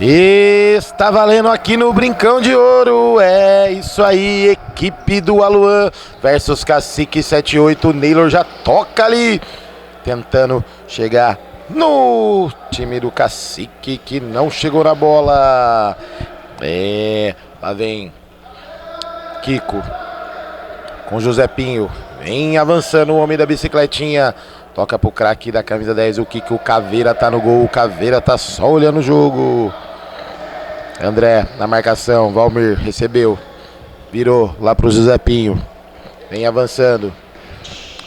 Está valendo aqui no Brincão de Ouro, é isso aí, equipe do Aluan versus Cacique 78, Neylor já toca ali, tentando chegar no time do Cacique que não chegou na bola, lá vem Kiko com Josepinho, vem avançando o homem da bicicletinha, toca pro craque da camisa 10, o Kiko, o Caveira tá no gol, o Caveira tá só olhando o jogo. André na marcação, Valmir recebeu, virou lá pro Josepinho, vem avançando,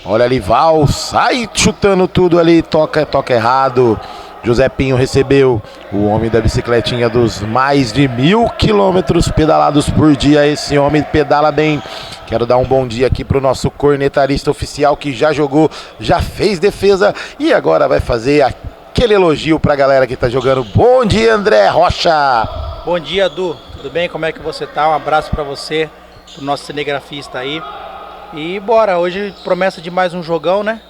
olha ali, Val, sai chutando tudo ali, toca errado, Josepinho recebeu, o homem da bicicletinha dos mais de 1000 quilômetros pedalados por dia, esse homem pedala bem. Quero dar um bom dia aqui pro nosso cornetarista oficial que já jogou, já fez defesa e agora vai fazer aquele elogio pra galera que tá jogando. Bom dia, André Rocha! Bom dia, Du. Tudo bem? Como é que você tá? Um abraço pra você, pro nosso cinegrafista aí. E bora, hoje promessa de mais um jogão, né?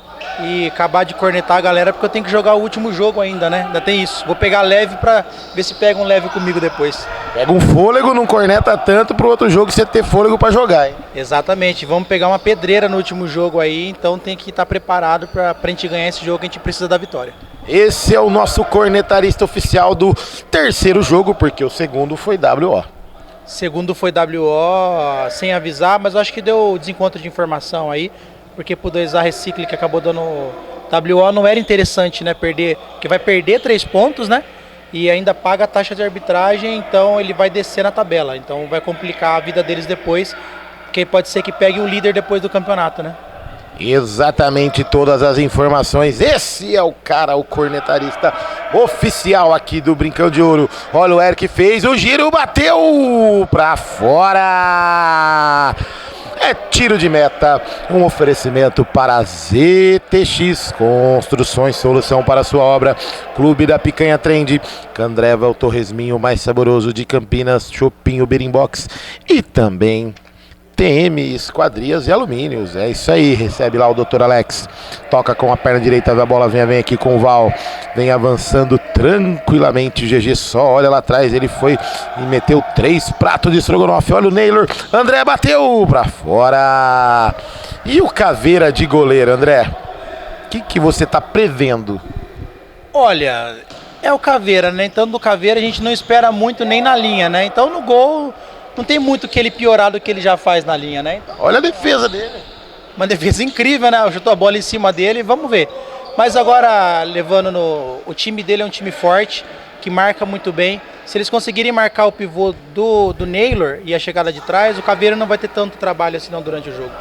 E acabar de cornetar a galera, porque eu tenho que jogar o último jogo ainda, né? Ainda tem isso. Vou pegar leve pra ver se pega um leve comigo depois. Pega um fôlego, não corneta tanto pro outro jogo você ter fôlego pra jogar, hein? Exatamente. Vamos pegar uma pedreira no último jogo aí, então tem que estar preparado pra gente ganhar esse jogo, que a gente precisa da vitória. Esse é o nosso cornetarista oficial do terceiro jogo, porque o segundo foi WO. Segundo foi WO, sem avisar, mas eu acho que deu desencontro de informação aí, porque pro 2A Recicle que acabou dando WO não era interessante, né, perder, porque vai perder 3 pontos, né, e ainda paga a taxa de arbitragem, então ele vai descer na tabela, então vai complicar a vida deles depois, porque pode ser que pegue o líder depois do campeonato, né. Exatamente todas as informações. Esse é o cara, o cornetarista oficial aqui do Brincão de Ouro. Olha, o Eric fez o giro, bateu pra fora. É tiro de meta, um oferecimento para a ZTX Construções, solução para a sua obra. Clube da Picanha Trend, Candreva, o torresminho mais saboroso de Campinas, Chopinho Berimbox e também TM Esquadrias e Alumínios. É isso aí, recebe lá o Dr. Alex, toca com a perna direita, a bola vem aqui com o Val, vem avançando tranquilamente, o GG só olha lá atrás, ele foi e meteu 3 pratos de estrogonofe, olha o Neylor, André bateu pra fora, e o Caveira de goleiro, André, o que você tá prevendo? Olha, é o Caveira, né, então do Caveira a gente não espera muito nem na linha, né, então no gol não tem muito que ele piorar do que ele já faz na linha, né? Então, olha a defesa dele. Uma defesa incrível, né? Chutou a bola em cima dele, vamos ver. Mas agora, levando no... O time dele é um time forte, que marca muito bem. Se eles conseguirem marcar o pivô do Neylor e a chegada de trás, o Caveira não vai ter tanto trabalho assim não durante o jogo.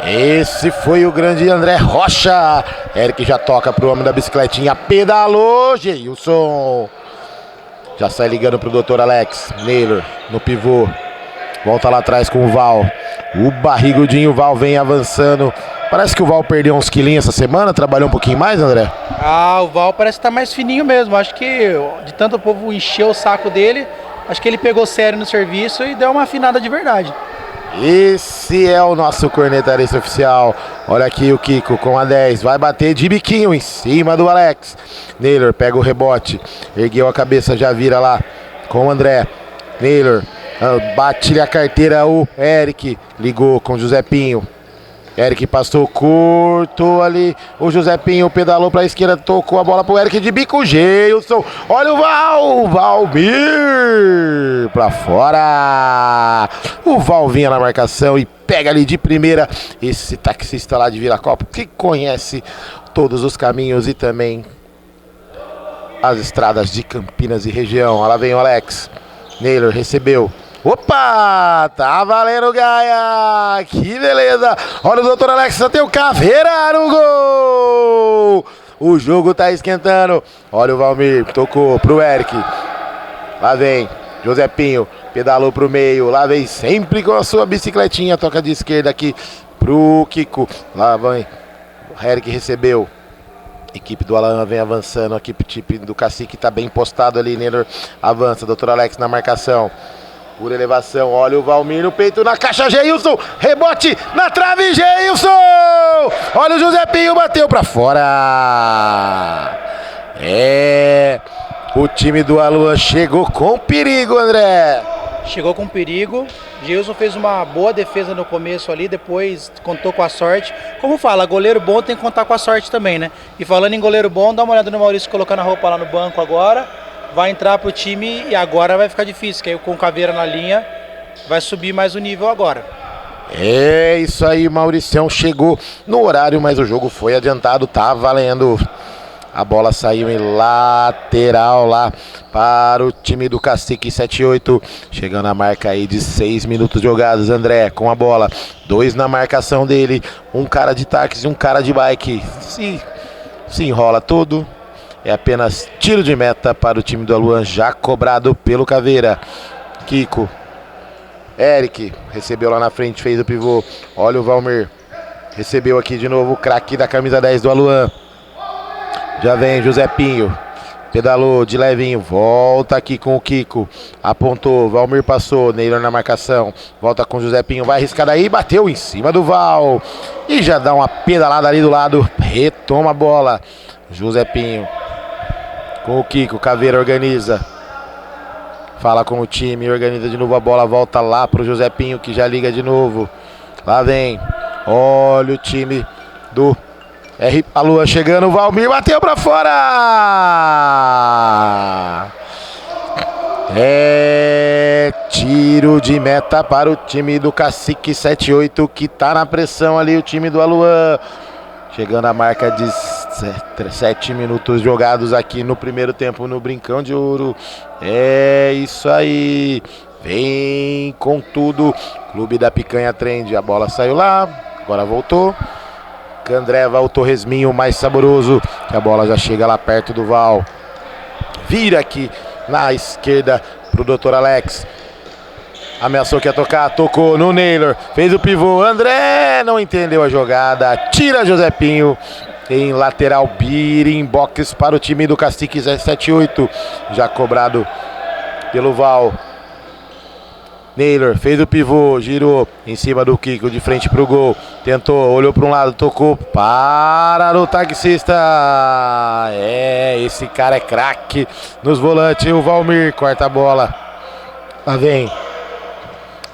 Esse foi o grande André Rocha. Eric já toca pro homem da bicicletinha, pedalou, Geilson. Já sai ligando pro Dr. Alex. Neylor no pivô. Volta lá atrás com o Val. O barrigudinho Val vem avançando. Parece que o Val perdeu uns quilinhos essa semana. Trabalhou um pouquinho mais, André? Ah, o Val parece que tá mais fininho mesmo. Acho que de tanto o povo encheu o saco dele, acho que ele pegou sério no serviço e deu uma afinada de verdade. Esse é o nosso cornetarista oficial. Olha aqui o Kiko com a 10. Vai bater de biquinho em cima do Alex. Neylor pega o rebote. Ergueu a cabeça, já vira lá com o André. Neylor. Bate-lhe a carteira o Eric, ligou com o Josepinho, Eric passou curto ali, o Josepinho pedalou para a esquerda, tocou a bola pro Eric de bico, Geilson, olha o Valmir para fora, o Val vinha na marcação e pega ali de primeira, esse taxista lá de Viracopos, que conhece todos os caminhos e também as estradas de Campinas e região. Lá vem o Alex, Neylor recebeu. Opa, tá valendo, Gaia, que beleza, olha o Dr. Alex, só tem o Caveira no gol, o jogo tá esquentando, olha o Valmir, tocou pro Eric, lá vem Josepinho, pedalou pro meio, lá vem sempre com a sua bicicletinha, toca de esquerda aqui pro Kiko, lá vem, o Eric recebeu, equipe do Alan vem avançando, a equipe do Cacique tá bem postado ali, Neylor avança, Dr. Alex na marcação, por elevação, olha o Valmir no peito, na caixa, Geilson, rebote na trave, Geilson, olha o Josepinho, bateu pra fora, O time do Aluan chegou com perigo, André. Chegou com perigo. Gilson fez uma boa defesa no começo ali, depois contou com a sorte. Como fala, goleiro bom tem que contar com a sorte também, né? E falando em goleiro bom, dá uma olhada no Maurício colocando a roupa lá no banco agora. Vai entrar pro time e agora vai ficar difícil, que aí com o Caveira na linha vai subir mais o nível agora. É isso aí, Mauricião chegou no horário, mas o jogo foi adiantado, tá valendo. A bola saiu em lateral lá para o time do Cacique 78. Chegando a marca aí de 6 minutos jogados. André com a bola. 2 na marcação dele. Um cara de táxi e um cara de bike. Se enrola tudo. É apenas tiro de meta para o time do Aluan, já cobrado pelo Caveira. Kiko. Eric recebeu lá na frente, fez o pivô. Olha o Valmir. Recebeu aqui de novo o craque da camisa 10 do Aluan. Já vem Josepinho, pedalou de levinho, volta aqui com o Kiko, apontou, Valmir passou, Neylor na marcação, volta com o Josepinho, vai arriscar daí, bateu em cima do Val, e já dá uma pedalada ali do lado, retoma a bola, Josepinho, com o Kiko, Caveira organiza, fala com o time, organiza de novo a bola, volta lá pro Josepinho que já liga de novo, lá vem, olha o time do Aluan chegando, o Valmir bateu pra fora! É tiro de meta para o time do Cacique 78 que tá na pressão ali, o time do Aluan. Chegando a marca de 7 minutos jogados aqui no primeiro tempo no Brincão de Ouro. É isso aí. Vem com tudo. Clube da Picanha Trend. A bola saiu lá, agora voltou. Candreva, o torresminho mais saboroso, que a bola já chega lá perto do Val. Vira aqui na esquerda pro Dr. Alex. Ameaçou que ia tocar, tocou no Neylor, fez o pivô, André não entendeu a jogada, tira Josepinho em lateral, beating box para o time do Cacique 78, já cobrado pelo Val. Neylor fez o pivô, girou em cima do Kiko, de frente pro gol. Tentou, olhou para um lado, tocou para o taxista. É, esse cara é craque nos volantes. O Valmir corta a bola. Lá vem.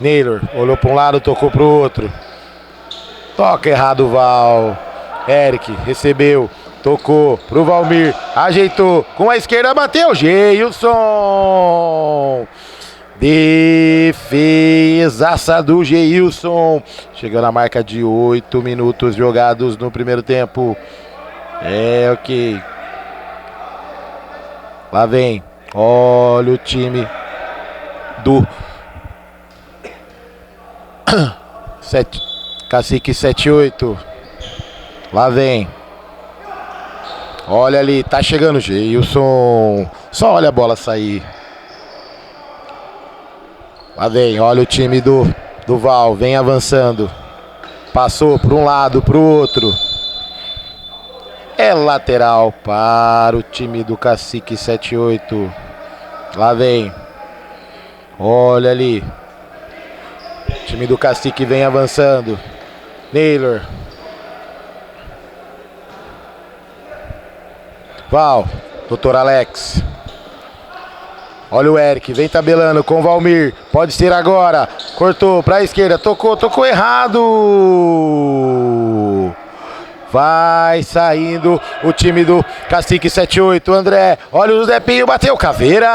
Neylor olhou para um lado, tocou pro outro. Toca errado o Val. Eric recebeu, tocou pro Valmir, ajeitou com a esquerda, bateu. Geilson. Defesaça do Geilson. Chegando a marca de 8 minutos jogados no primeiro tempo. É ok. Lá vem. Olha o time do Cacique 78. Lá vem. Olha ali, tá chegando o Geilson. Só olha a bola sair. Lá vem, olha o time do Val, vem avançando. Passou para um lado, para o outro. É lateral para o time do Cacique 78. Lá vem. Olha ali. O time do Cacique vem avançando. Neylor. Val, Dr. Alex. Olha o Eric, vem tabelando com o Valmir. Pode ser agora. Cortou para a esquerda, tocou errado. Vai saindo o time do Cacique 78. André, olha o Josepinho, bateu. Caveira.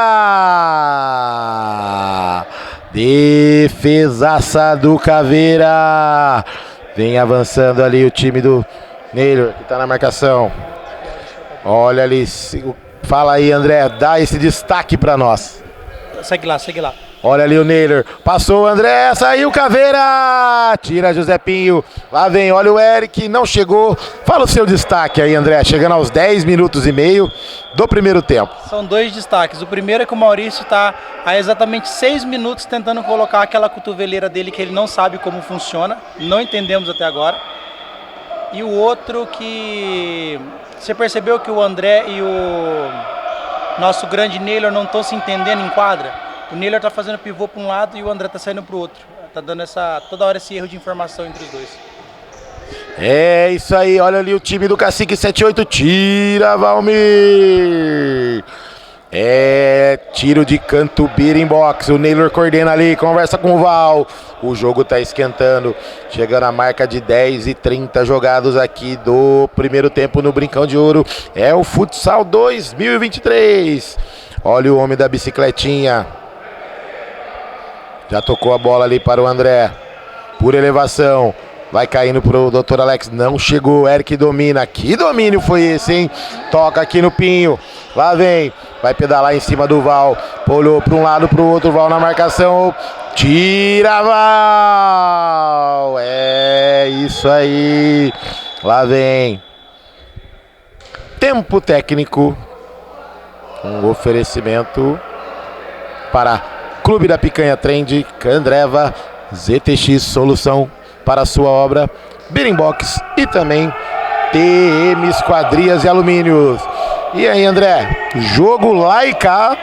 Defesaça do Caveira. Vem avançando ali o time do Neylor, que tá na marcação. Olha ali. Fala aí, André, dá esse destaque pra nós. Segue lá. Olha ali o Neylor, passou o André, saiu Caveira, tira Josepinho, lá vem, olha o Eric, não chegou. Fala o seu destaque aí, André, chegando aos 10 minutos e meio do primeiro tempo. São 2 destaques, o primeiro é que o Maurício está há exatamente 6 minutos tentando colocar aquela cotoveleira dele que ele não sabe como funciona, não entendemos até agora. E o outro que... Você percebeu que o André e o nosso grande Neylor não estão se entendendo em quadra? O Neylor está fazendo pivô para um lado e o André está saindo para o outro. Está dando toda hora esse erro de informação entre os dois. É isso aí, olha ali o time do Cacique 78, tira Valmir. É tiro de canto, beating box. O Naylor coordena ali, conversa com o Val. O jogo tá esquentando, chegando a marca de 10:30 jogados aqui do primeiro tempo no Brincão de Ouro. É o Futsal 2023. Olha o homem da bicicletinha. Já tocou a bola ali para o André. Por elevação. Vai caindo pro Dr. Alex. Não chegou. Eric domina. Que domínio foi esse, hein? Toca aqui no Pinho. Lá vem. Vai pedalar em cima do Val. Olhou para um lado, para o outro. Val na marcação. Tira, Val. É isso aí. Lá vem. Tempo técnico. Um oferecimento para Clube da Picanha Trend, Candreva, ZTX Solução para a sua obra, Beating Box e também TM Esquadrias e Alumínios. E aí, André, jogo lá e cá.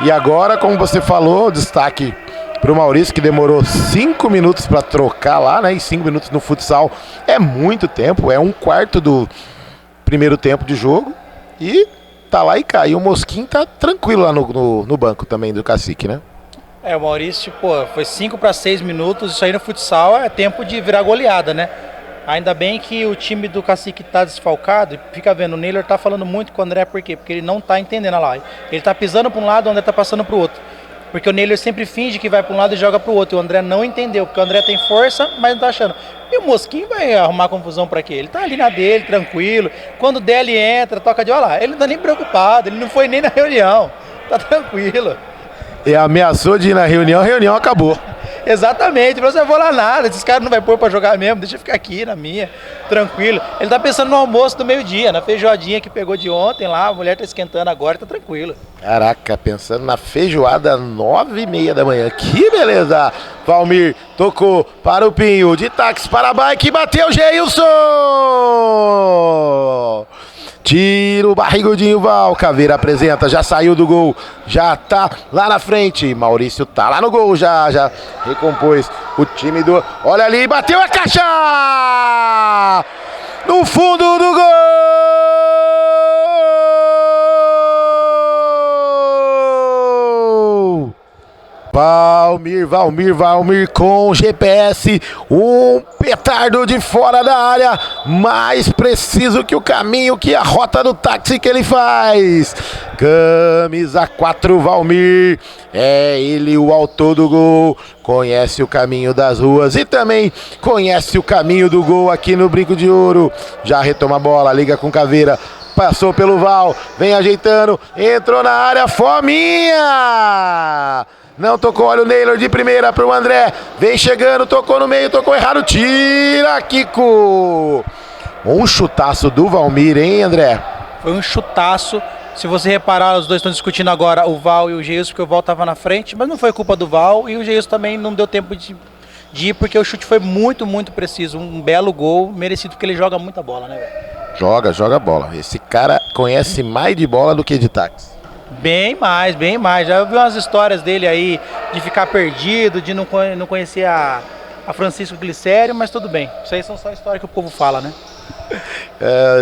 E agora, como você falou, destaque para o Maurício, que demorou 5 minutos para trocar lá, né? E 5 minutos no futsal é muito tempo, é um quarto do primeiro tempo de jogo. E tá lá e cá. E o Mosquinho tá tranquilo lá no banco também do Cacique, né? O Maurício, pô, foi 5 para 6 minutos, isso aí no futsal é tempo de virar goleada, né? Ainda bem que o time do Cacique tá desfalcado, e fica vendo, o Naylor tá falando muito com o André, por quê? Porque ele não tá entendendo lá. Ele tá pisando para um lado, o André tá passando pro outro. Porque o Naylor sempre finge que vai para um lado e joga pro outro, e o André não entendeu, porque o André tem força, mas não tá achando. E o Mosquinho vai arrumar confusão para quê? Ele tá ali na dele, tranquilo, quando der ele entra, toca de olha lá, ele não tá nem preocupado, ele não foi nem na reunião, tá tranquilo. E ameaçou de ir na reunião, a reunião acabou. Exatamente, você não vou lá nada, esses caras não vai pôr pra jogar mesmo, deixa eu ficar aqui na minha, tranquilo. Ele tá pensando no almoço do meio-dia, na feijoadinha que pegou de ontem lá, a mulher tá esquentando agora, tá tranquilo. Caraca, pensando na feijoada 9:30 da manhã, que beleza! Valmir tocou para o Pinho, de táxi para a bike, bateu Geilson! Tira o barrigudinho, Val. Caveira apresenta, já saiu do gol, já tá lá na frente. Maurício tá lá no gol, já recompôs o time do... Olha ali, bateu a caixa! No fundo do gol! Valmir com GPS, um petardo de fora da área, mais preciso que o caminho, que a rota do táxi que ele faz. Camisa 4, Valmir, é ele o autor do gol, conhece o caminho das ruas e também conhece o caminho do gol aqui no Brinco de Ouro. Já retoma a bola, liga com Caveira, passou pelo Val, vem ajeitando, entrou na área, Fominha! Não tocou, olha o Naylor de primeira para o André. Vem chegando, tocou no meio, tocou errado. Tira, Kiko. Um chutaço do Valmir, hein, André? Foi um chutaço. Se você reparar, os dois estão discutindo agora, o Val e o Geilson, porque o Val estava na frente, mas não foi culpa do Val. E o Geilson também não deu tempo de ir, porque o chute foi muito, muito preciso. Um belo gol, merecido, porque ele joga muita bola, né, velho? Joga bola. Esse cara conhece mais de bola do que de táxi. Bem mais. Já vi umas histórias dele aí de ficar perdido, de não conhecer a Francisco Glicério, mas tudo bem. Isso aí são só histórias que o povo fala, né?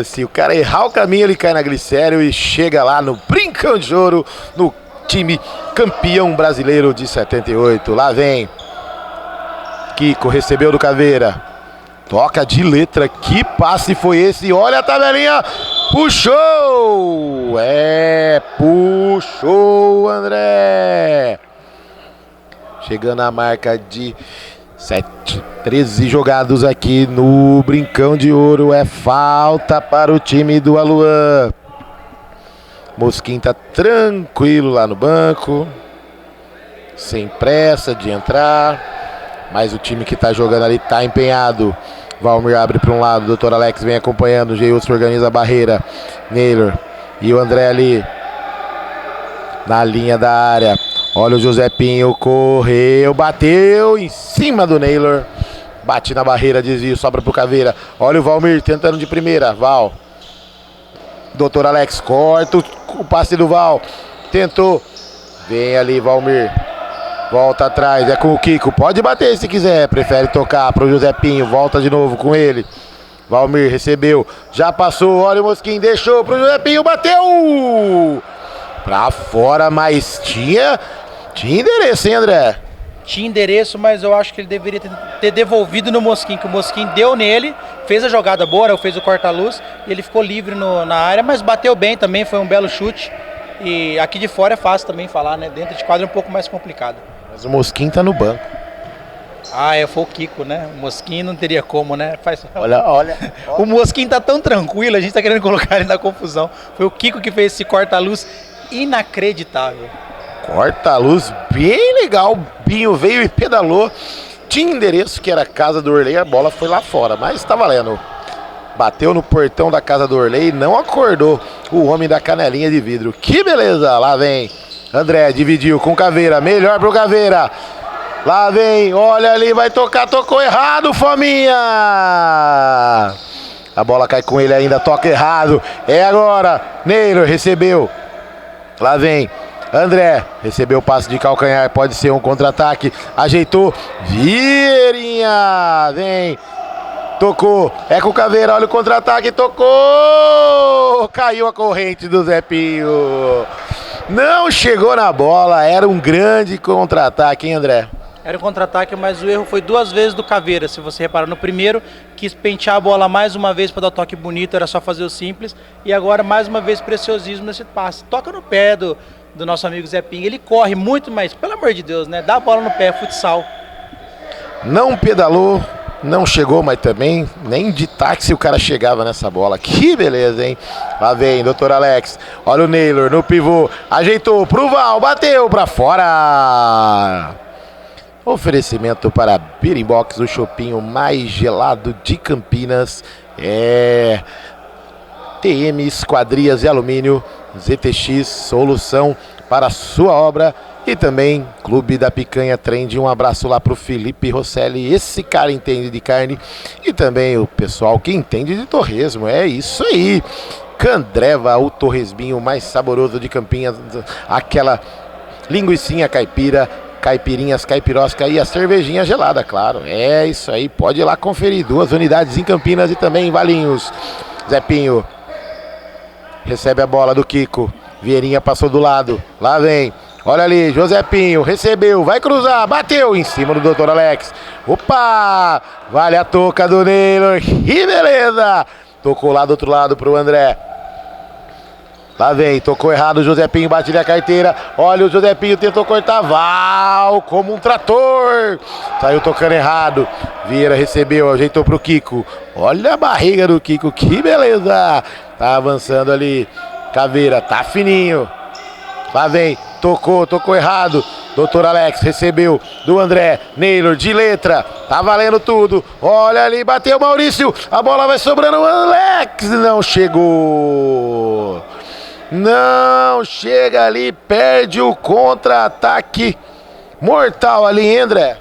Se o cara errar o caminho, ele cai na Glicério e chega lá no Brincão de Ouro, no time campeão brasileiro de 78. Lá vem Kiko, recebeu do Caveira. Toca de letra, que passe foi esse? Olha a tabelinha, puxou! Puxou, André! Chegando a marca de 13 jogados aqui no Brincão de Ouro. É falta para o time do Aluan. Mosquinho tá tranquilo lá no banco, sem pressa de entrar, mas o time que tá jogando ali tá empenhado. Valmir abre para um lado, o Dr. Alex vem acompanhando, o Geilson organiza a barreira, Naylor e o André ali na linha da área. Olha o José Pinho, correu, bateu em cima do Naylor, bate na barreira, desvio, sobra pro Caveira. Olha o Valmir tentando de primeira, Val. Dr. Alex corta o passe do Val, tentou, vem ali Valmir. Volta atrás, é com o Kiko, pode bater se quiser, prefere tocar para o José Pinho, volta de novo com ele. Valmir recebeu, já passou, olha o Mosquinho, deixou para o José Pinho, bateu! Pra fora, mas tinha endereço, hein, André? Tinha endereço, mas eu acho que ele deveria ter devolvido no Mosquin, que o Mosquin deu nele, fez a jogada boa, fez o corta-luz, e ele ficou livre na área, mas bateu bem também, foi um belo chute. E aqui de fora é fácil também falar, né? Dentro de quadra é um pouco mais complicado. Mas o Mosquin tá no banco. Foi o Kiko, né? O Mosquin não teria como, né? Olha. O Mosquin tá tão tranquilo, a gente tá querendo colocar ele na confusão. Foi o Kiko que fez esse corta-luz inacreditável. Corta-luz bem legal. Binho veio e pedalou. Tinha endereço que era a casa do Orley. A bola foi lá fora, mas tá valendo. Bateu no portão da casa do Orley e não acordou o homem da canelinha de vidro. Que beleza! Lá vem André, dividiu com Caveira. Melhor pro Caveira. Lá vem, olha ali, vai tocar. Tocou errado, Fominha! A bola cai com ele ainda, toca errado. É agora. Neylor recebeu. Lá vem André, recebeu o passe de calcanhar, pode ser um contra-ataque, ajeitou, Vieirinha, vem, tocou, é com o Caveira, olha o contra-ataque, tocou, caiu a corrente do Zepinho, não chegou na bola, era um grande contra-ataque, hein, André? Era um contra-ataque, mas o erro foi 2 vezes do Caveira, se você reparar. No primeiro, quis pentear a bola mais uma vez para dar toque bonito, era só fazer o simples. E agora, mais uma vez, preciosismo nesse passe. Toca no pé do nosso amigo Zé Pinga. Ele corre muito, mas, pelo amor de Deus, né? Dá a bola no pé, futsal. Não pedalou, não chegou, mas também nem de táxi o cara chegava nessa bola. Que beleza, hein? Lá vem, Dr. Alex. Olha o Neylor no pivô. Ajeitou pro Val, bateu pra fora. Oferecimento para Beeringbox, o chopinho mais gelado de Campinas. TM Esquadrias e Alumínio, ZTX, solução para a sua obra. E também Clube da Picanha Trend. Um abraço lá pro Felipe Rosselli, esse cara entende de carne. E também o pessoal que entende de torresmo, é isso aí. Candreva, o torresminho mais saboroso de Campinas. Aquela linguicinha caipira, caipirinhas, caipirosca e a cervejinha gelada, claro. É isso aí, pode ir lá conferir. 2 unidades em Campinas e também em Valinhos. Zepinho recebe a bola do Kiko. Vieirinha passou do lado. Lá vem. Olha ali, Josepinho recebeu, vai cruzar, bateu em cima do Dr. Alex. Opa! Vale a toca do Neylor. Que beleza! Tocou lá do outro lado pro André. Lá vem, tocou errado o Josepinho, bate a carteira. Olha o Josepinho, tentou cortar. Val, como um trator. Saiu tocando errado. Vieira recebeu, ajeitou pro Kiko. Olha a barriga do Kiko, que beleza. Tá avançando ali. Caveira, tá fininho. Lá vem, tocou errado. Dr. Alex recebeu do André. Neylor de letra, tá valendo tudo. Olha ali, bateu o Maurício. A bola vai sobrando o Alex. Não chegou. Não chega ali, perde o contra-ataque mortal ali, André.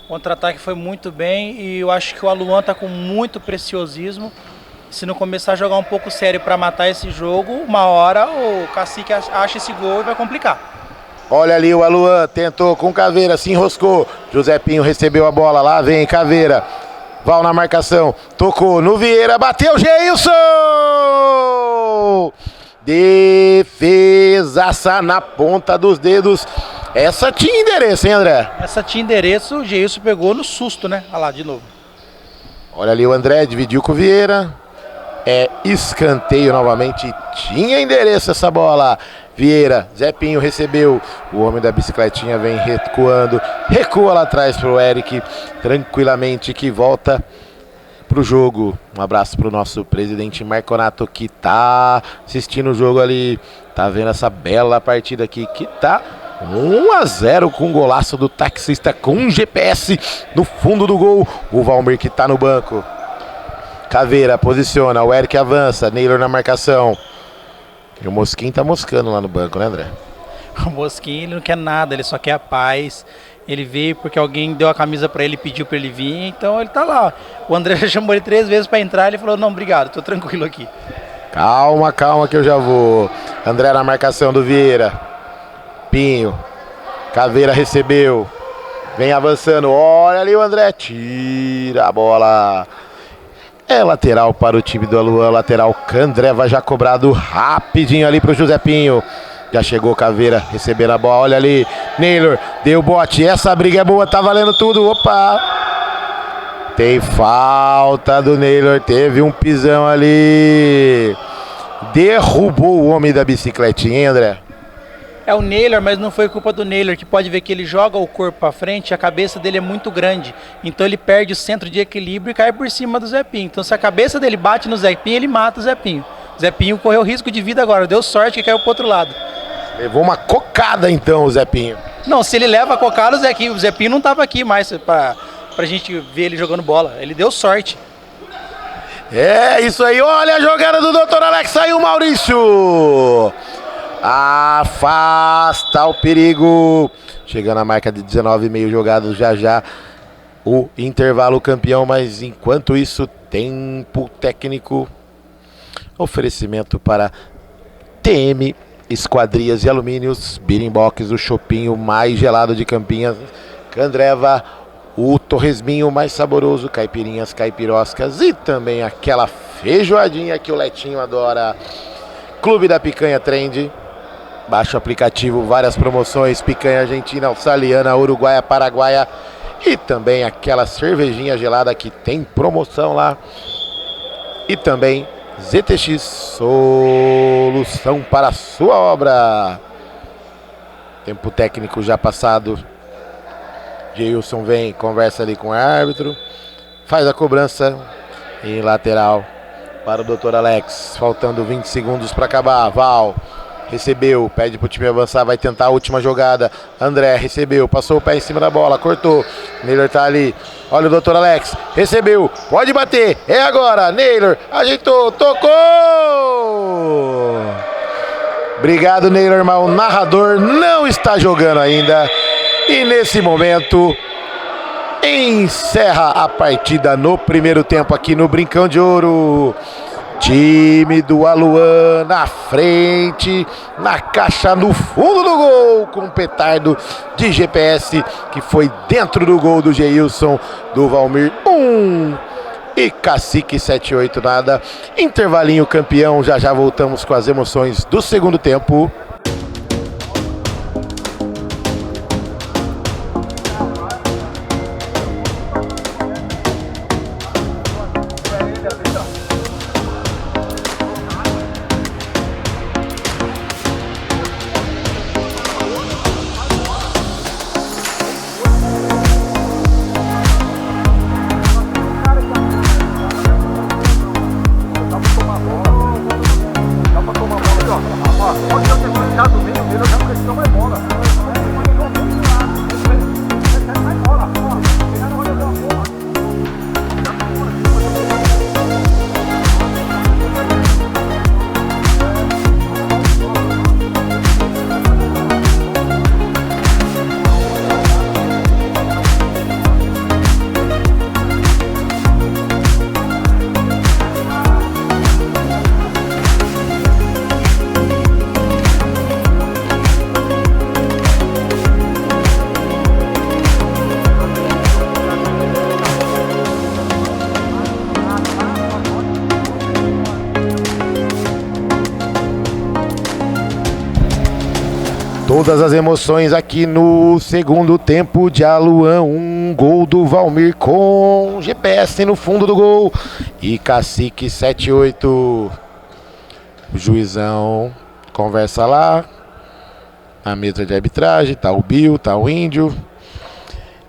O contra-ataque foi muito bem e eu acho que o Aluan tá com muito preciosismo. Se não começar a jogar um pouco sério para matar esse jogo, uma hora o Cacique acha esse gol e vai complicar. Olha ali o Aluan, tentou com Caveira, se enroscou. Josepinho recebeu a bola, lá vem Caveira. Val na marcação, tocou no Vieira, bateu Geilson! Defesaça na ponta dos dedos. Essa tinha endereço, hein, André? Essa tinha endereço, o Geilson pegou no susto, né? Olha lá, de novo. Olha ali o André, dividiu com o Vieira. Escanteio novamente. Tinha endereço essa bola. Vieira, Zepinho recebeu. O homem da bicicletinha vem recuando. Recua lá atrás pro Eric. Tranquilamente que volta pro jogo. Um abraço pro nosso presidente Marconato, que tá assistindo o jogo ali, tá vendo essa bela partida aqui, que tá 1-0 com um golaço do taxista com um GPS no fundo do gol. O Valmir que tá no banco. Caveira posiciona, o Eric avança, Neylor na marcação. E o Mosquinho tá moscando lá no banco, né, André? O Mosquinho, ele não quer nada, ele só quer a paz. Ele veio porque alguém deu a camisa pra ele e pediu pra ele vir, então ele tá lá. O André já chamou ele 3 vezes pra entrar, ele falou, não, obrigado, tô tranquilo aqui. Calma, calma que eu já vou. André na marcação do Vieira. Pinho. Caveira recebeu. Vem avançando, olha ali o André, tira a bola. É lateral para o time do Aluan, lateral Candreva já cobrado rapidinho ali pro Josepinho. Já chegou Caveira, recebendo a bola, olha ali, Naylor, deu bote, essa briga é boa, tá valendo tudo, opa! Tem falta do Naylor, teve um pisão ali, derrubou o homem da bicicletinha, hein, André? É o Naylor, mas não foi culpa do Naylor, que pode ver que ele joga o corpo para frente, a cabeça dele é muito grande, então ele perde o centro de equilíbrio e cai por cima do Zé Pinho. Então se a cabeça dele bate no Zé Pinho, ele mata o Zé Pinho. O Zé Pinho correu risco de vida agora, deu sorte que caiu pro outro lado. Levou uma cocada então o Zé Pinho. Não, se ele leva a cocada, o Zé Pinho não tava aqui mais pra gente ver ele jogando bola, ele deu sorte. É isso aí, olha a jogada do Dr. Alex, saiu o Maurício! Afasta o perigo. Chegando a marca de 19,5 jogados já o intervalo campeão, mas enquanto isso, tempo técnico. Oferecimento para TM Esquadrias e Alumínios, Beating Box, o chopinho mais gelado de Campinas, Candreva, o torresminho mais saboroso, caipirinhas, caipiroscas e também aquela feijoadinha que o Letinho adora. Clube da Picanha Trend. Baixa o aplicativo, várias promoções, picanha argentina, australiana, uruguaia, paraguaia e também aquela cervejinha gelada que tem promoção lá. E também ZTX, solução para a sua obra. Tempo técnico já passado. Geilson vem, conversa ali com o árbitro, faz a cobrança em lateral para o Dr. Alex, faltando 20 segundos para acabar. Val recebeu, pede pro time avançar, vai tentar a última jogada. André recebeu, passou o pé em cima da bola, cortou. Naylor tá ali, olha o Dr. Alex, recebeu, pode bater, é agora. Naylor ajeitou, tocou! Obrigado, Naylor, mas o narrador não está jogando ainda. E nesse momento encerra a partida no primeiro tempo aqui no Brincão de Ouro. Time do Aluan na frente, na caixa, no fundo do gol, com um petardo de GPS que foi dentro do gol do Geilson, do Valmir 1 e Cacique 7-8 nada. Intervalinho campeão, já voltamos com as emoções do segundo tempo. Todas as emoções aqui no segundo tempo de Aluan. Um gol do Valmir com GPS no fundo do gol. E Cacique 7-8. O juizão conversa lá. A mesa de arbitragem. Tá o Bill, tá o Índio.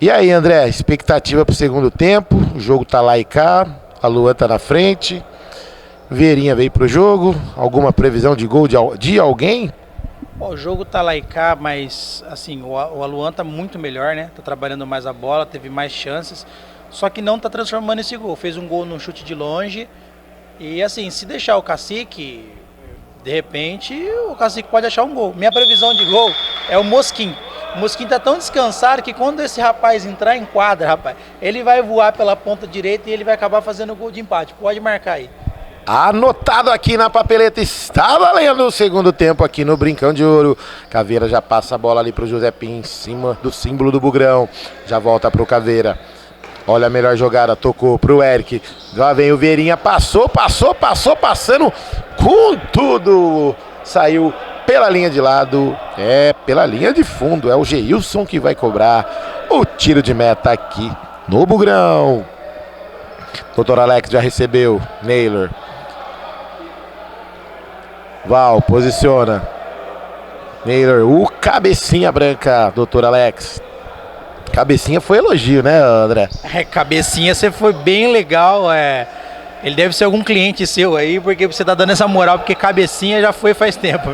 E aí, André, expectativa pro segundo tempo. O jogo tá lá e cá. Aluan tá na frente. Verinha veio pro jogo. Alguma previsão de gol de alguém? O jogo tá lá e cá, mas assim, o Aluan tá muito melhor, né? Tá trabalhando mais a bola, teve mais chances, só que não tá transformando esse gol. Fez um gol num chute de longe e assim, se deixar o Cacique, de repente o Cacique pode achar um gol. Minha previsão de gol é o Mosquim. O Mosquim tá tão descansado que quando esse rapaz entrar em quadra, rapaz, ele vai voar pela ponta direita e ele vai acabar fazendo o gol de empate. Pode marcar aí. Anotado aqui na papeleta, está valendo o segundo tempo aqui no Brincão de Ouro. Caveira já passa a bola ali pro José Pinho em cima do símbolo do Bugrão. Já volta pro Caveira. Olha a melhor jogada, tocou pro Eric. Já vem o Verinha, passando com tudo. Saiu pela linha de lado, pela linha de fundo. É o Geilson que vai cobrar o tiro de meta aqui no Bugrão. Dr. Alex já recebeu. Naylor. Val, posiciona. Naylor, o cabecinha branca, Dr. Alex. Cabecinha foi elogio, né, André? Cabecinha, você foi bem legal. Ele deve ser algum cliente seu aí, porque você tá dando essa moral, porque cabecinha já foi faz tempo.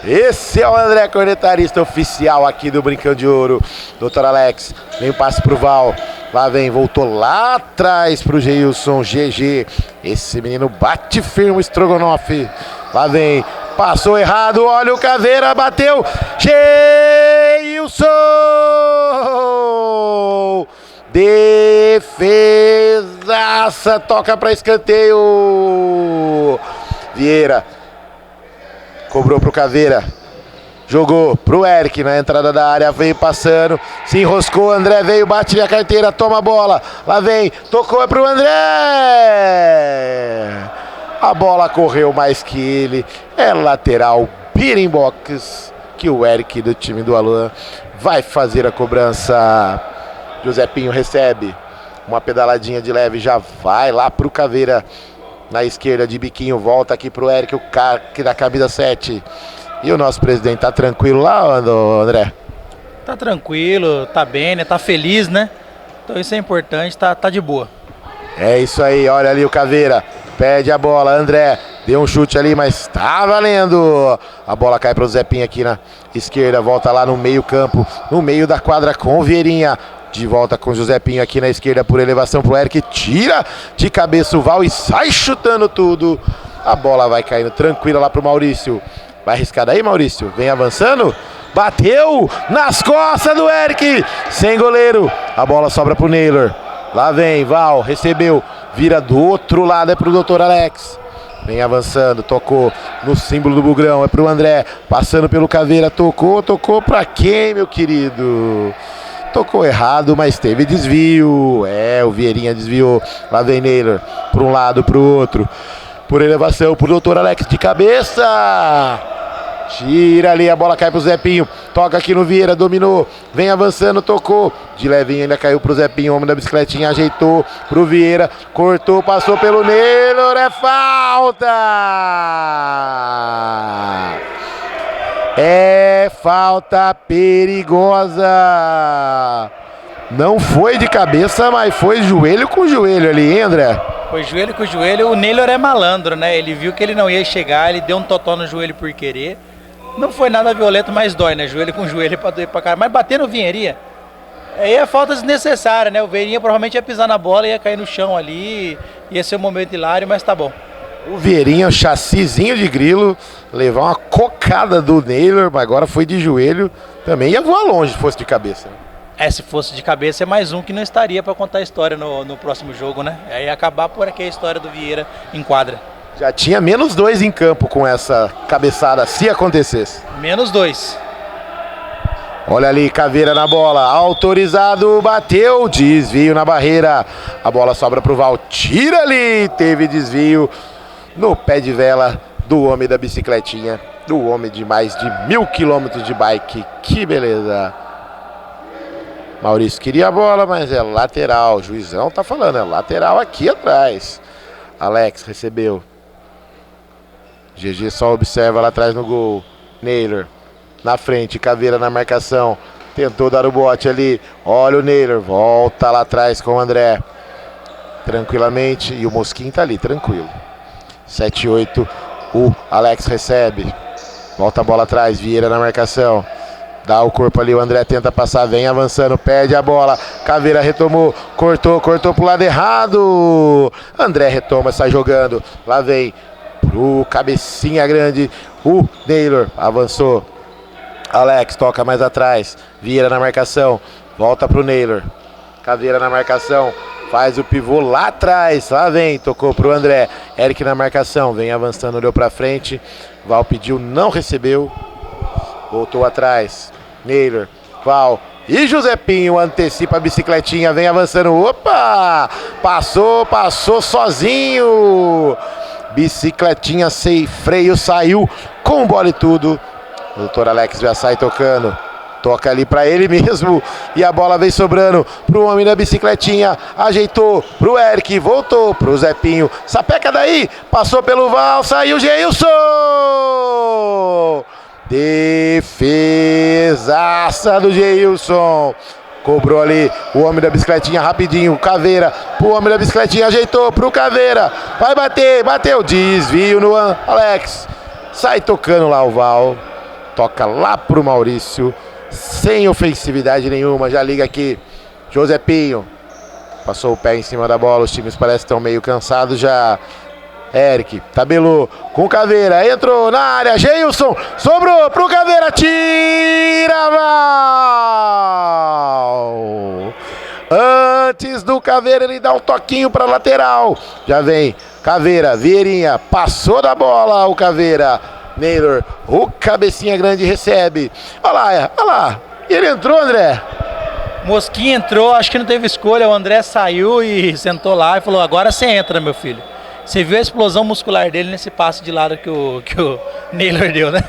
Esse é o André, cornetarista oficial aqui do Brincão de Ouro. Dr. Alex, vem o passe pro Val. Lá vem, voltou lá atrás pro Geilson, GG. Esse menino bate firme o Strogonoff. Lá vem, passou errado, olha o Caveira, bateu. Geilson! Defesaça, toca para escanteio. Vieira cobrou pro Caveira, jogou pro Eric na entrada da área, veio passando, se enroscou, André veio, bate a carteira, toma a bola, lá vem, tocou pro André. A bola correu mais que ele, é lateral, beating box, que o Eric do time do Alan vai fazer a cobrança. José Pinho recebe uma pedaladinha de leve, já vai lá pro Caveira na esquerda de biquinho, volta aqui pro Eric, o cara da camisa 7. E o nosso presidente tá tranquilo lá, André? Tá tranquilo, tá bem, né? Tá feliz, né? Então isso é importante, tá de boa. É isso aí, olha ali o Caveira, pede a bola, André deu um chute ali, mas tá valendo. A bola cai pro Zé Pinho aqui na esquerda, volta lá no meio campo, no meio da quadra com o Vieirinha. De volta com o José Pinho aqui na esquerda por elevação pro Eric. Tira de cabeça o Val e sai chutando tudo. A bola vai caindo tranquila lá pro Maurício. Vai arriscar daí, Maurício. Vem avançando. Bateu nas costas do Eric. Sem goleiro. A bola sobra pro Naylor. Lá vem, Val. Recebeu. Vira do outro lado. É pro Dr. Alex. Vem avançando. Tocou no símbolo do Bugrão. É pro André. Passando pelo Caveira. Tocou pra quem, meu querido? Tocou errado, mas teve desvio. O Vieirinha desviou. Lá vem Naylor, para um lado, para o outro. Por elevação, pro Dr. Alex de cabeça. Tira ali, a bola cai pro Zé Pinho. Toca aqui no Vieira, dominou. Vem avançando, tocou. De levinho ainda caiu pro Zé Pinho, homem da bicicletinha. Ajeitou pro Vieira. Cortou, passou pelo Naylor. É falta! É falta perigosa. Não foi de cabeça, mas foi joelho com joelho ali, hein, André? Foi joelho com joelho. O Naylor é malandro, né? Ele viu que ele não ia chegar, ele deu um totó no joelho por querer. Não foi nada violento, mas dói, né? Joelho com joelho pra doer pra cara. Mas bater no Vieirinha, aí é falta desnecessária, né? O Vieirinha provavelmente ia pisar na bola, ia cair no chão ali. Ia ser um momento hilário, mas tá bom. O Vieirinha, o chassizinho de grilo, levar uma cocada do Naylor, mas agora foi de joelho, também ia voar longe se fosse de cabeça. Se fosse de cabeça é mais um que não estaria para contar a história no próximo jogo, né? Aí ia acabar por aqui a história do Vieira em quadra. Já tinha -2 em campo com essa cabeçada, se acontecesse. -2. Olha ali, Caveira na bola, autorizado, bateu, desvio na barreira. A bola sobra pro Val, tira ali, teve desvio no pé de vela do homem da bicicletinha, do homem de mais de 1000 quilômetros de bike. Que beleza. Maurício queria a bola, mas é lateral. O juizão tá falando, é lateral aqui atrás. Alex recebeu. GG só observa lá atrás no gol. Naylor na frente, Caveira na marcação. Tentou dar o bote ali. Olha o Naylor, volta lá atrás com o André. Tranquilamente, e o Mosquinho tá ali, tranquilo. 7-8, o Alex recebe. Volta a bola atrás, Vieira na marcação. Dá o corpo ali, o André tenta passar, vem avançando, pede a bola. Caveira retomou, cortou pro lado errado. André retoma, sai jogando. Lá vem pro cabecinha grande, o Naylor avançou. Alex toca mais atrás, Vieira na marcação, volta pro Naylor. Caveira na marcação, faz o pivô lá atrás, lá vem, tocou pro André. Eric na marcação, vem avançando, olhou pra frente. Val pediu, não recebeu. Voltou atrás, Naylor, Val. E José Pinho antecipa a bicicletinha, vem avançando. Opa! Passou sozinho. bicicletinha sem freio, saiu com bola e tudo. O doutor Alex já sai tocando. Toca ali pra ele mesmo. E a bola vem sobrando pro homem da bicicletinha. Ajeitou pro Eric. Voltou pro Zepinho. Sapeca daí. Passou pelo Val. Saiu Geilson. Defesaça do Geilson. Cobrou ali o homem da bicicletinha rapidinho. Caveira pro homem da bicicletinha. Ajeitou pro Caveira. Vai bater. Bateu. Desvio no Alex. Sai tocando lá o Val. Toca lá pro Maurício. Sem ofensividade nenhuma. Já liga aqui. Josepinho. Passou o pé em cima da bola. Os times parecem que estão meio cansados já. Eric, tabelou com Caveira, entrou na área, Geilson, sobrou pro Caveira, tira, Val! Antes do Caveira ele dá um toquinho para lateral, já vem Caveira, Vieirinha, passou da bola o Caveira, Naylor, o cabecinha grande recebe, olha lá, e ele entrou, André? Mosquinha entrou, acho que não teve escolha, o André saiu e sentou lá e falou, agora você entra, meu filho. Você viu a explosão muscular dele nesse passe de lado que o Naylor deu, né?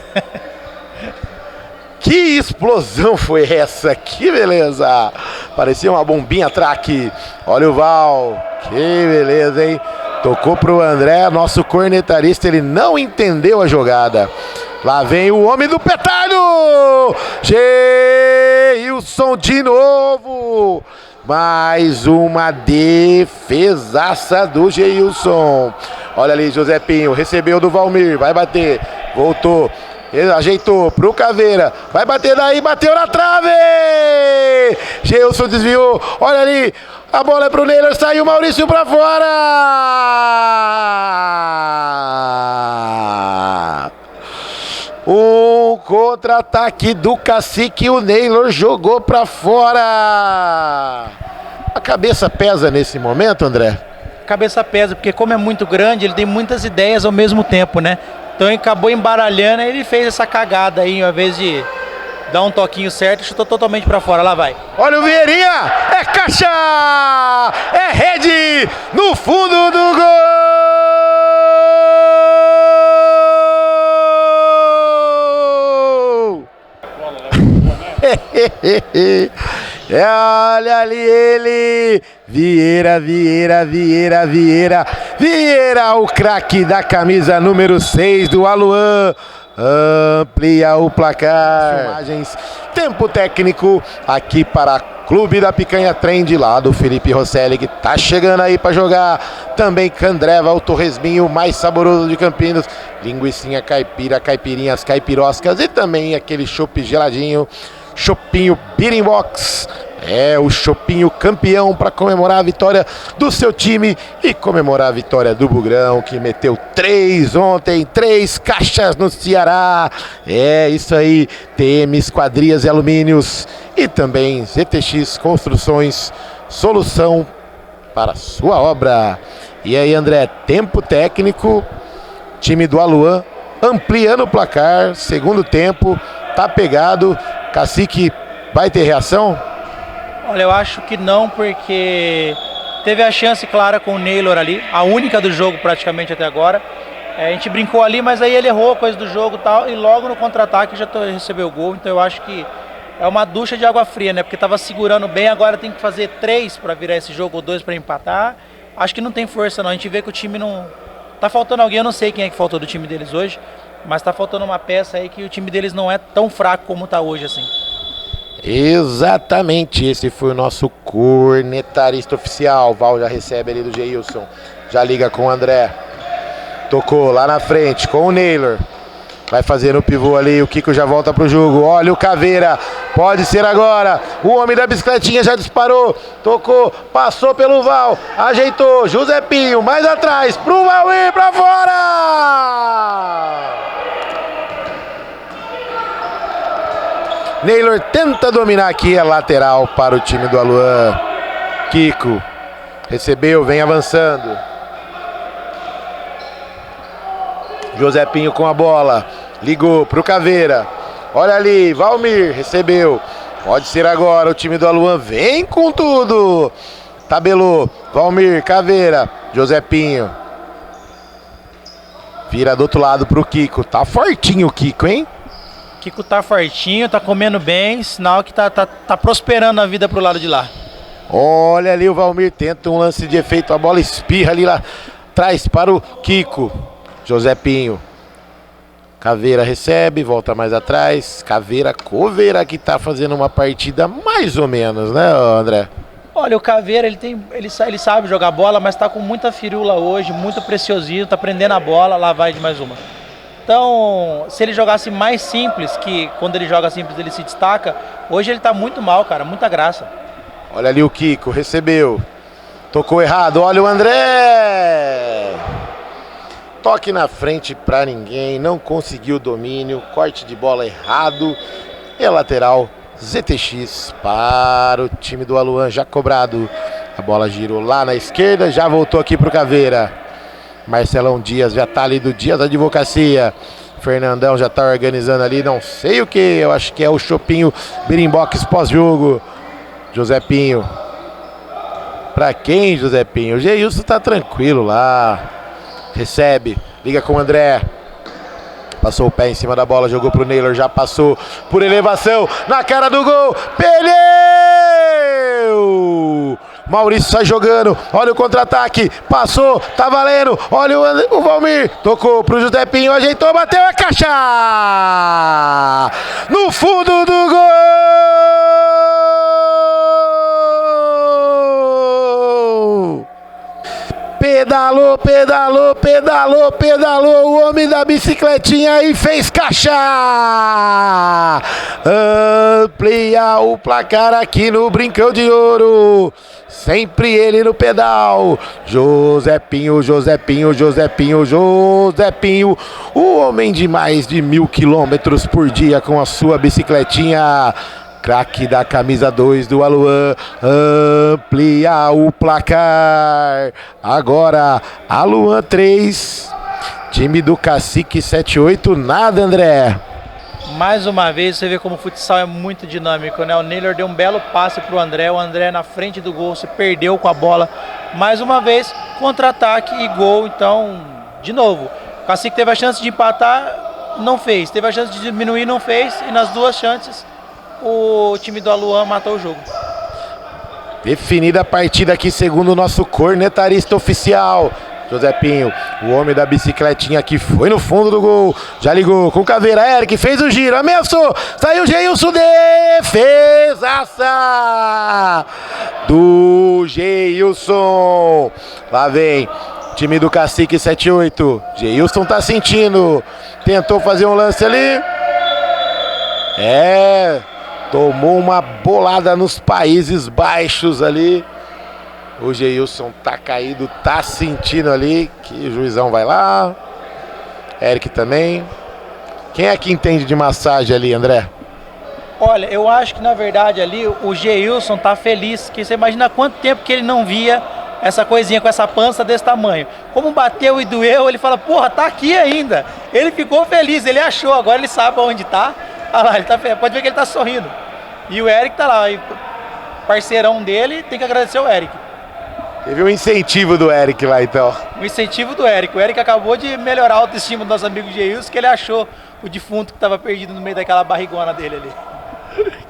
Que explosão foi essa? Que beleza! Parecia uma bombinha traque. Olha o Val. Que beleza, hein? Tocou pro André, nosso cornetarista, ele não entendeu a jogada. Lá vem o homem do petalho! Geilson de novo! Mais uma defesaça do Geilson. Olha ali, Josepinho, recebeu do Valmir, vai bater, voltou, ajeitou pro Caveira, vai bater daí, bateu na trave! Geilson desviou, olha ali, a bola é pro Naylor, saiu o Maurício pra fora! Um contra-ataque do Cacique, o Naylor jogou pra fora. A cabeça pesa nesse momento, André? A cabeça pesa, porque como é muito grande, ele tem muitas ideias ao mesmo tempo, né? Então ele acabou embaralhando e ele fez essa cagada aí, ao invés de dar um toquinho certo, chutou totalmente pra fora, lá vai. Olha o Vieirinha, é caixa, é rede, no fundo do gol! Olha ali ele, Vieira, o craque da camisa número 6 do Aluan, amplia o placar. Filmagens, tempo técnico aqui para Clube da Picanha Trend, lá do Felipe Rosselli, que tá chegando aí para jogar. Também Candreva, o torresminho mais saboroso de Campinas, linguicinha caipira, caipirinhas, caipiroscas e também aquele chopp geladinho. Chopinho Beating Box, é o chopinho campeão para comemorar a vitória do seu time e comemorar a vitória do Bugrão, que meteu 3 ontem, 3 caixas no Ceará. É isso aí, TM Esquadrias e Alumínios e também ZTX Construções, solução para sua obra. E aí, André, tempo técnico, time do Aluan ampliando o placar, segundo tempo, tá pegado. Cacique vai ter reação? Olha, eu acho que não, porque teve a chance clara com o Naylor ali, a única do jogo praticamente até agora. A gente brincou ali, mas aí ele errou a coisa do jogo e tal, e logo no contra-ataque já recebeu o gol. Então eu acho que é uma ducha de água fria, né? Porque tava segurando bem, agora tem que fazer 3 para virar esse jogo ou 2 para empatar. Acho que não tem força não, a gente vê que o time não... Tá faltando alguém, eu não sei quem é que faltou do time deles hoje, mas tá faltando uma peça aí que o time deles não é tão fraco como tá hoje assim. Exatamente, esse foi o nosso cornetarista oficial. Val já recebe ali do Geilson, já liga com o André, tocou lá na frente com o Naylor, vai fazer no pivô ali, o Kiko já volta pro jogo, olha o Caveira, pode ser agora, o homem da bicicletinha já disparou, tocou, passou pelo Val, ajeitou, Josepinho, mais atrás, pro Val ir pra fora! Naylor tenta dominar aqui a lateral para o time do Aluan. Kiko recebeu, vem avançando. Josepinho com a bola, ligou pro Caveira. Olha ali, Valmir recebeu. Pode ser agora, o time do Aluan vem com tudo. Tabelou, Valmir, Caveira, Josepinho. Vira do outro lado pro Kiko. Tá fortinho o Kiko, hein? Kiko tá fortinho, tá comendo bem, sinal que tá prosperando a vida pro lado de lá. Olha ali o Valmir, tenta um lance de efeito, a bola espirra ali lá atrás para o Kiko. Josepinho. Caveira recebe, volta mais atrás. Coveira que tá fazendo uma partida mais ou menos, né, André? Olha, o Caveira, ele sabe jogar bola, mas tá com muita firula hoje, muito preciosismo, tá prendendo a bola, lá vai de mais uma. Então, se ele jogasse mais simples, que quando ele joga simples ele se destaca, hoje ele tá muito mal, cara, muita graça. Olha ali o Kiko, recebeu. Tocou errado, olha o André! Toque na frente pra ninguém, não conseguiu o domínio, corte de bola errado. E a lateral ZTX para o time do Aluan, já cobrado. A bola girou lá na esquerda, já voltou aqui pro Caveira. Marcelão Dias já tá ali do Dias da Advocacia. Fernandão já tá organizando ali, não sei o que, eu acho que é o Chopinho Birimbox pós-jogo. Josepinho. Pra quem, Josepinho? O Geilson tá tranquilo lá. Recebe, liga com o André. Passou o pé em cima da bola, jogou pro Neylor, já passou por elevação, na cara do gol, perdeu! Maurício sai jogando, olha o contra-ataque, passou, tá valendo, olha o Valmir, tocou pro Josepinho, ajeitou, bateu a caixa! No fundo do gol! Pedalou, pedalou, pedalou, pedalou o homem da bicicletinha e fez caixa! Amplia o placar aqui no Brincão de Ouro. Sempre ele no pedal. Josepinho, Josepinho, Josepinho, Josepinho. O homem de mais de 1000 quilômetros por dia com a sua bicicletinha. Craque da camisa 2 do Aluan, amplia o placar. Agora, Aluan 3, time do Cacique 78, nada, André. Mais uma vez, você vê como o futsal é muito dinâmico, né? O Neylor deu um belo passe pro André, o André na frente do gol, se perdeu com a bola. Mais uma vez, contra-ataque e gol, então, de novo. O Cacique teve a chance de empatar, não fez. Teve a chance de diminuir, não fez. E nas duas chances, o time do Aluan matou o jogo. Definida a partida aqui, segundo o nosso cornetarista oficial, Josepinho. O homem da bicicletinha aqui foi no fundo do gol. Já ligou com o Caveira. Eric fez o giro, ameaçou. Saiu o Geilson, defesaça do Geilson. Lá vem time do Cacique 78. Geilson tá sentindo. Tentou fazer um lance ali. Tomou uma bolada nos Países Baixos ali. O Geilson tá caído, tá sentindo ali. Que o juizão vai lá. Eric também. Quem é que entende de massagem ali, André? Olha, eu acho que na verdade ali o Geilson tá feliz. Que você imagina quanto tempo que ele não via essa coisinha com essa pança desse tamanho. Como bateu e doeu, ele fala, porra, tá aqui ainda. Ele ficou feliz, ele achou, agora ele sabe onde tá. Olha lá, ele tá, pode ver que ele tá sorrindo. E o Eric tá lá, parceirão dele, tem que agradecer o Eric. Teve um incentivo do Eric lá, então. O incentivo do Eric. O Eric acabou de melhorar a autoestima do nosso amigo Geilson, que ele achou o defunto que tava perdido no meio daquela barrigona dele ali.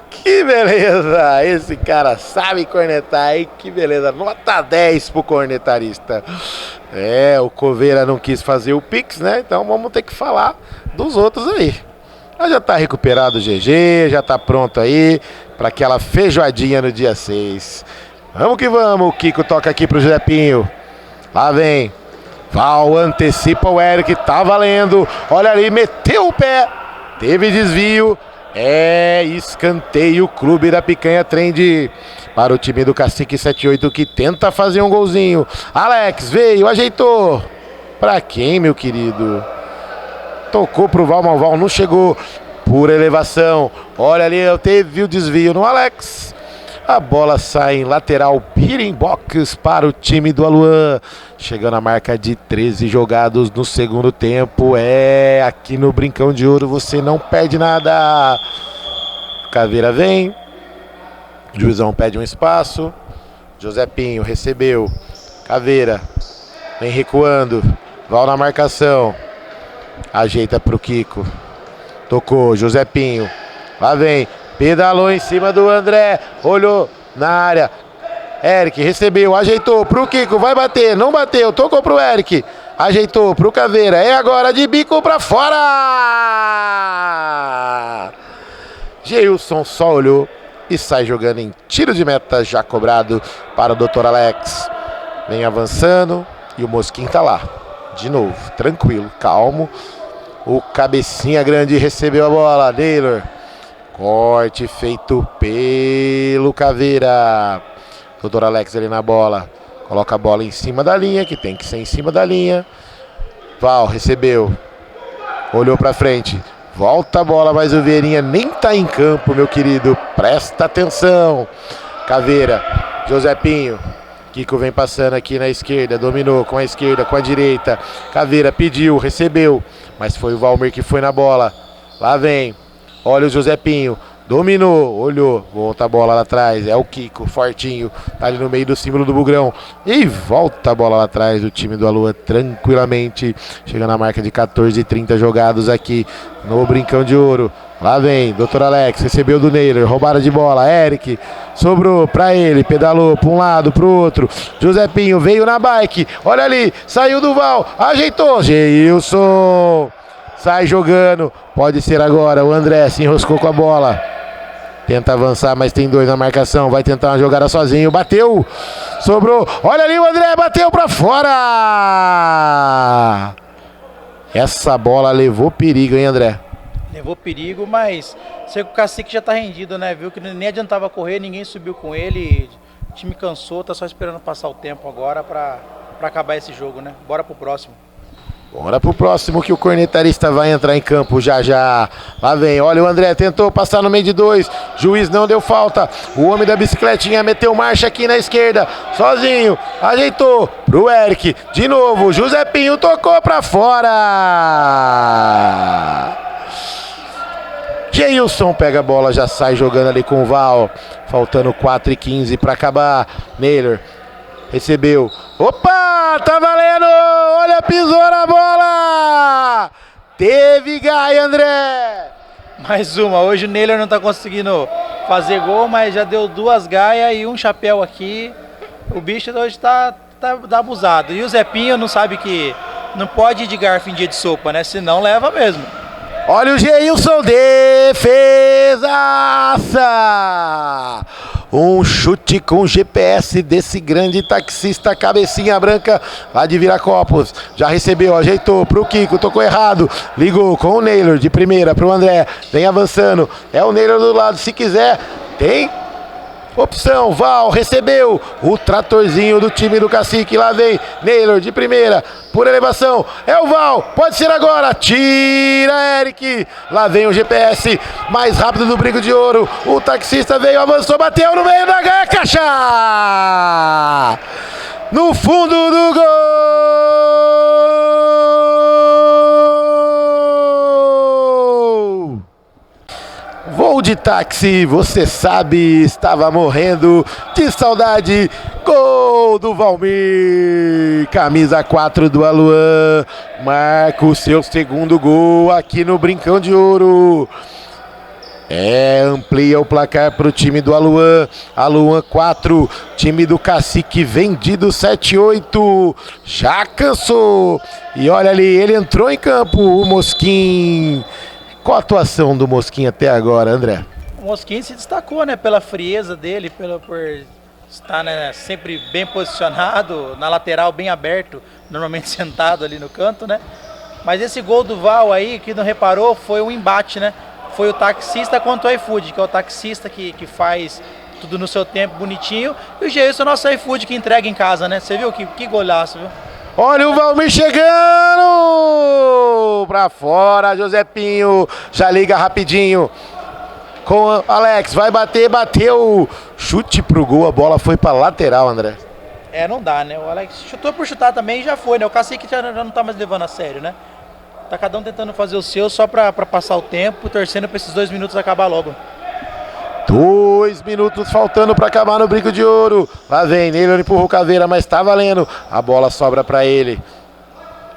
Que beleza! Esse cara sabe cornetar, hein? Que beleza! Nota 10 pro cornetarista. O Coveira não quis fazer o Pix, né? Então vamos ter que falar dos outros aí. Já tá recuperado o GG, já tá pronto aí para aquela feijoadinha no dia 6. Vamos que vamos, o Kiko toca aqui pro Josepinho. Lá vem. Val antecipa o Eric, tá valendo. Olha ali, meteu o pé. Teve desvio. Escanteio, Clube da Picanha Trend para o time do Cacique 78 que tenta fazer um golzinho. Alex veio, ajeitou. Pra quem, meu querido? Tocou pro Val, mas o Val não chegou. Por elevação. Olha ali, teve o desvio no Alex. A bola sai em lateral, Birimbox para o time do Aluan. Chegando a marca de 13 jogados no segundo tempo. Aqui no Brincão de Ouro você não perde nada. Caveira vem. Juizão pede um espaço. Josepinho recebeu. Caveira vem recuando. Val na marcação. Ajeita pro Kiko. Tocou, Josepinho. Lá vem, pedalou em cima do André. Olhou na área. Eric recebeu, ajeitou pro Kiko, vai bater, não bateu, tocou pro Eric. Ajeitou pro Caveira, é agora de bico pra fora! Geilson só olhou e sai jogando em tiro de meta, já cobrado para o Dr. Alex. Vem avançando e o Mosquinho tá lá. De novo, tranquilo, calmo. O cabecinha grande recebeu a bola, Naylor. Corte feito pelo Caveira. Dr. Alex ali na bola. Coloca a bola em cima da linha, que tem que ser em cima da linha. Val recebeu. Olhou pra frente. Volta a bola, mas o Vieirinha nem tá em campo, meu querido. Presta atenção. Caveira, Josepinho. Kiko vem passando aqui na esquerda. Dominou com a esquerda, com a direita. Caveira pediu, recebeu. Mas foi o Valmir que foi na bola. Lá vem. Olha o Josepinho. Dominou, olhou, volta a bola lá atrás, é o Kiko, fortinho, tá ali no meio do símbolo do Bugrão. E volta a bola lá atrás do time do Alua tranquilamente, chega na marca de 14:30 jogados aqui no Brincão de Ouro. Lá vem, Dr. Alex, recebeu do Naylor, roubada de bola, Eric, sobrou pra ele, pedalou pra um lado, pro outro. Josepinho veio na bike, olha ali, saiu do Val, ajeitou, Geilson. Sai jogando, pode ser agora, o André se enroscou com a bola. Tenta avançar, mas tem dois na marcação, vai tentar uma jogada sozinho, bateu, sobrou, olha ali o André, bateu pra fora. Essa bola levou perigo, hein, André? Levou perigo, mas sei que o Cacique já tá rendido, né? Viu que nem adiantava correr, ninguém subiu com ele, o time cansou, tá só esperando passar o tempo agora pra acabar esse jogo, né? Bora pro próximo. Bora pro próximo que o cornetarista vai entrar em campo já já. Lá vem, olha o André, tentou passar no meio de dois. Juiz não deu falta. O homem da bicicletinha meteu marcha aqui na esquerda. Sozinho, ajeitou pro Eric. De novo, Josepinho tocou pra fora. Geilson pega a bola, já sai jogando ali com o Val. Faltando 4:15 pra acabar. Naylor recebeu. Opa, tá valendo! Olha, pisou na bola! Teve gai, André! Mais uma, hoje o Naylor não tá conseguindo fazer gol, mas já deu 2 gaias e um chapéu aqui. O bicho hoje tá abusado. E o Zepinho não sabe que não pode ir de garfo em dia de sopa, né? Senão leva mesmo. Olha o Geilson, defesaça! Um chute com GPS desse grande taxista, cabecinha branca lá de Viracopos. Já recebeu, ajeitou pro Kiko, tocou errado. Ligou com o Naylor de primeira pro André. Vem avançando. É o Naylor do lado, se quiser. Tem opção, Val recebeu o tratorzinho do time do Cacique, lá vem Naylor de primeira, por elevação, é o Val, pode ser agora, tira Eric, lá vem o GPS, mais rápido do Brinco de Ouro, o taxista veio, avançou, bateu no meio da gaia, caixa, no fundo do gol! Vou de táxi, você sabe, estava morrendo de saudade. Gol do Valmir, camisa 4 do Aluan, marca o seu segundo gol aqui no Brincão de Ouro. Amplia o placar para o time do Aluan. Aluan 4, time do Cacique vendido 7-8. Já cansou. E olha ali, ele entrou em campo, o Mosquinho. Qual a atuação do Mosquinho até agora, André? O Mosquinho se destacou, né, pela frieza dele, por estar, né, sempre bem posicionado, na lateral bem aberto, normalmente sentado ali no canto, né? Mas esse gol do Val aí, que não reparou, foi um embate, né? Foi o taxista contra o iFood, que é o taxista que faz tudo no seu tempo bonitinho, e o Geilson, nosso iFood, que entrega em casa, né? Você viu que golaço, viu? Olha o Valmir chegando! Pra fora, Josepinho. Já liga rapidinho. Com o Alex, vai bater, bateu. Chute pro gol, a bola foi pra lateral, André. É, não dá, né? O Alex chutou por chutar também e já foi, né? O Cacique já não tá mais levando a sério, né? Tá cada um tentando fazer o seu só pra passar o tempo, torcendo pra esses 2 minutos acabar logo. 2 minutos faltando para acabar no Brinco de Ouro. Lá vem, Naylor empurrou o Caveira, mas tá valendo. A bola sobra para ele.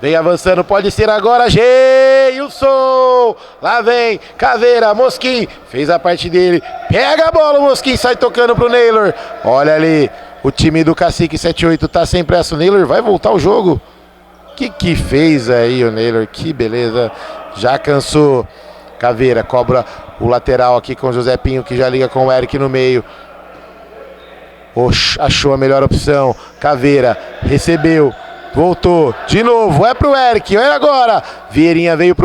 Vem avançando, pode ser agora, Geilson! Lá vem, Caveira, Mosquim, fez a parte dele, pega a bola, o Mosquim sai tocando pro Naylor. Olha ali, o time do Cacique 78 tá sem pressa, o Naylor vai voltar o jogo. Que fez aí o Naylor, que beleza, já cansou. Caveira cobra o lateral aqui com o José Pinho, que já liga com o Eric no meio. Achou a melhor opção, Caveira recebeu. Voltou, de novo, é pro Eric, olha agora. Vieirinha veio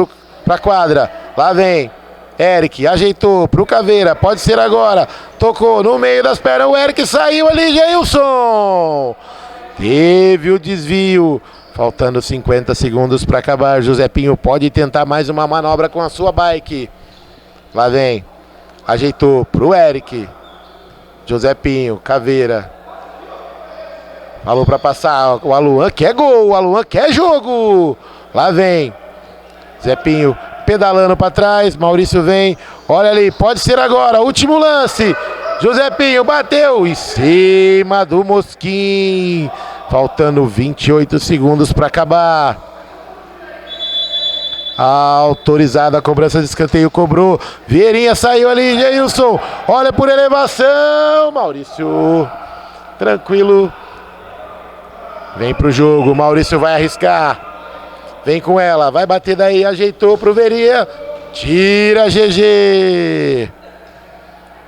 pra quadra, lá vem. Eric, ajeitou pro Caveira, pode ser agora. Tocou no meio das pernas, o Eric saiu ali, Geilson. Teve o desvio, faltando 50 segundos para acabar. José Pinho pode tentar mais uma manobra com a sua bike. Lá vem, ajeitou pro Eric. José Pinho, Caveira. Falou para passar, o Aluan quer gol, o Aluan quer jogo. Lá vem, Zé Pinho pedalando para trás, Maurício vem, olha ali, pode ser agora, último lance. José Pinho bateu em cima do Mosquim, faltando 28 segundos para acabar. Autorizada a cobrança de escanteio, cobrou, Vieirinha saiu ali, Geilson, olha por elevação, Maurício, tranquilo. Vem pro jogo, Maurício vai arriscar. Vem com ela, vai bater daí, ajeitou pro Veria. Tira, GG.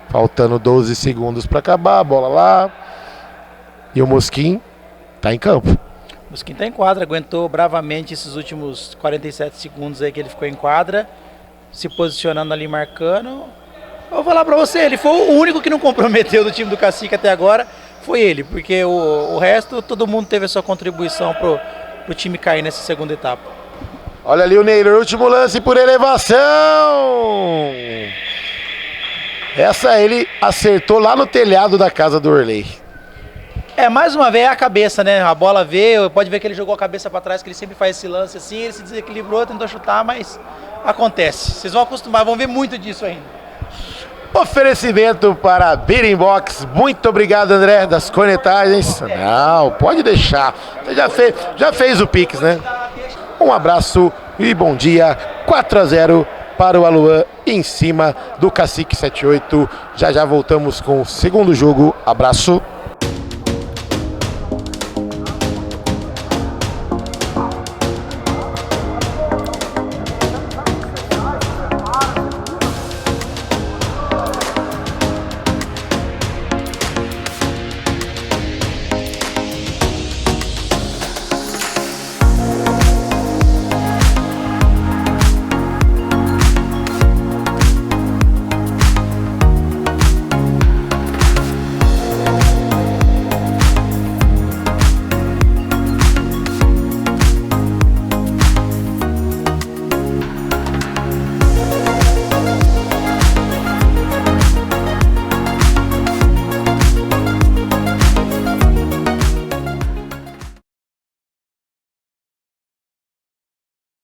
Faltando 12 segundos para acabar, a bola lá. E o Mosquim tá em campo. O Mosquim tá em quadra, aguentou bravamente esses últimos 47 segundos aí que ele ficou em quadra. Se posicionando ali, marcando. Eu vou falar pra você, ele foi o único que não comprometeu do time do Cacique até agora. Foi ele, porque o resto, todo mundo teve a sua contribuição pro time cair nessa segunda etapa. Olha ali o Naylor, último lance por elevação. Essa ele acertou lá no telhado da casa do Orley. Mais uma vez é a cabeça, né? A bola veio, pode ver que ele jogou a cabeça para trás, que ele sempre faz esse lance assim, ele se desequilibrou, tentou chutar, mas acontece. Vocês vão acostumar, vão ver muito disso ainda. Oferecimento para Beating Box. Muito obrigado, André, das cornetagens. Não, pode deixar. Você já fez o Pix, né? Um abraço e bom dia. 4-0 para o Aluan em cima do Cacique 78. Já voltamos com o segundo jogo. Abraço.